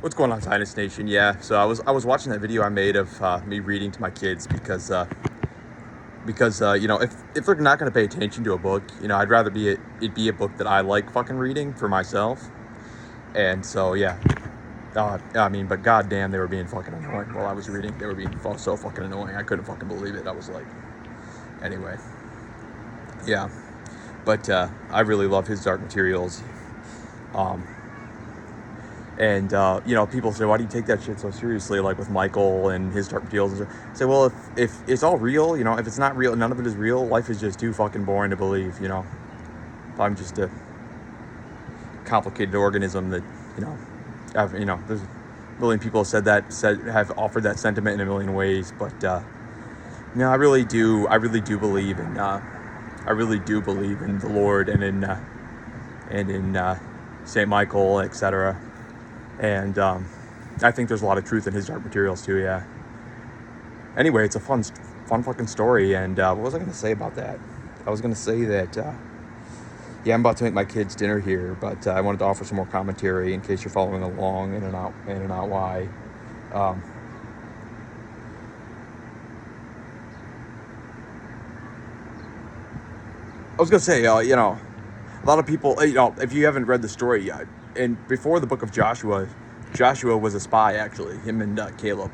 What's going on, Sinus Nation? Yeah, so I was watching that video I made of me reading to my kids because you know, if they're not going to pay attention to a book, you know, I'd rather it be a book that I like fucking reading for myself. And so yeah, I mean, but goddamn, they were being fucking annoying while I was reading. They were being so fucking annoying. I couldn't fucking believe it. I was like, anyway, yeah. But I really love his Dark Materials. Um, And, you know, people say, why do you take that shit so seriously, like with Michael and his Dark Materials? And say, well, if it's all real, you know, if it's not real, none of it is real, life is just too fucking boring to believe, you know. If I'm just a complicated organism that, you know, there's a million people have offered that sentiment in a million ways, but, no, I really do believe in, the Lord and in St. Michael, etc. And I think there's a lot of truth in his Dark Materials too, yeah. Anyway, it's a fun fucking story. And what was I going to say about that? I was going to say that, yeah, I'm about to make my kids dinner here, but I wanted to offer some more commentary in case you're following along in and out why. I was going to say, you know, a lot of people, you know, if you haven't read the story yet, and before the book of Joshua was a spy, actually. Him and Caleb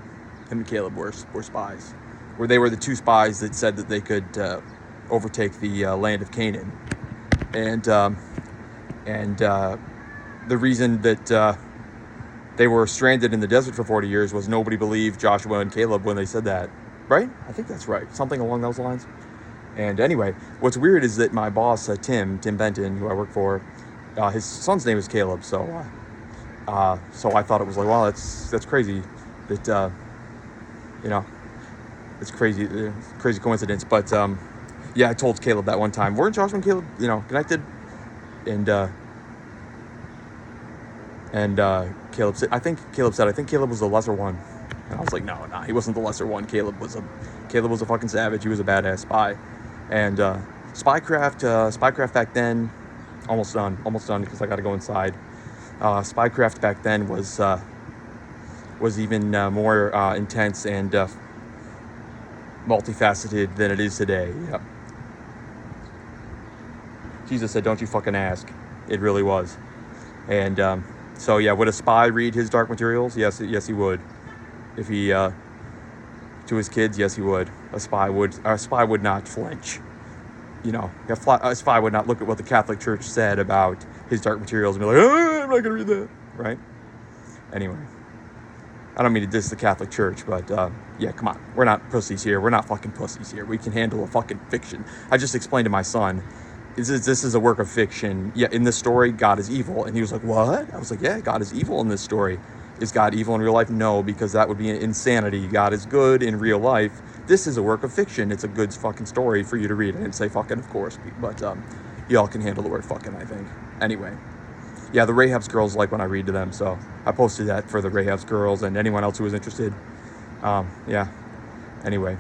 were spies. Where they were the two spies that said that they could overtake the land of Canaan. And the reason that they were stranded in the desert for 40 years was nobody believed Joshua and Caleb when they said that. Right? I think that's right. Something along those lines. And anyway, what's weird is that my boss, Tim Benton, who I work for, his son's name is Caleb, so I thought it was like, wow, that's crazy, that you know, it's crazy coincidence. But yeah, I told Caleb that one time, weren't Joshua and Caleb, you know, connected? And Caleb said, I think Caleb was the lesser one. And I was like, no, he wasn't the lesser one. Caleb was a fucking savage. He was a badass spy. And spycraft back then, almost done because I got to go inside. Spycraft back then was even more intense and multifaceted than it is today. Yep. Jesus said, "Don't you fucking ask." It really was. And so yeah, would a spy read his Dark Materials? Yes, he would. If he to his kids, yes, he would. A spy would not flinch. You know, a spy would not look at what the Catholic Church said about his Dark Materials and be like, I'm not going to read that, right? Anyway, I don't mean to diss the Catholic Church, but yeah, come on. We're not pussies here. We're not fucking pussies here. We can handle a fucking fiction. I just explained to my son, this is a work of fiction. Yeah, in this story, God is evil. And he was like, what? I was like, yeah, God is evil in this story. Is God evil in real life? No, because that would be insanity. God is good in real life. This is a work of fiction. It's a good fucking story for you to read. I didn't say fucking, of course, but y'all can handle the word fucking, I think. Anyway, yeah, the Rahab's girls like when I read to them, so I posted that for the Rahab's girls and anyone else who was interested. Yeah. Anyway.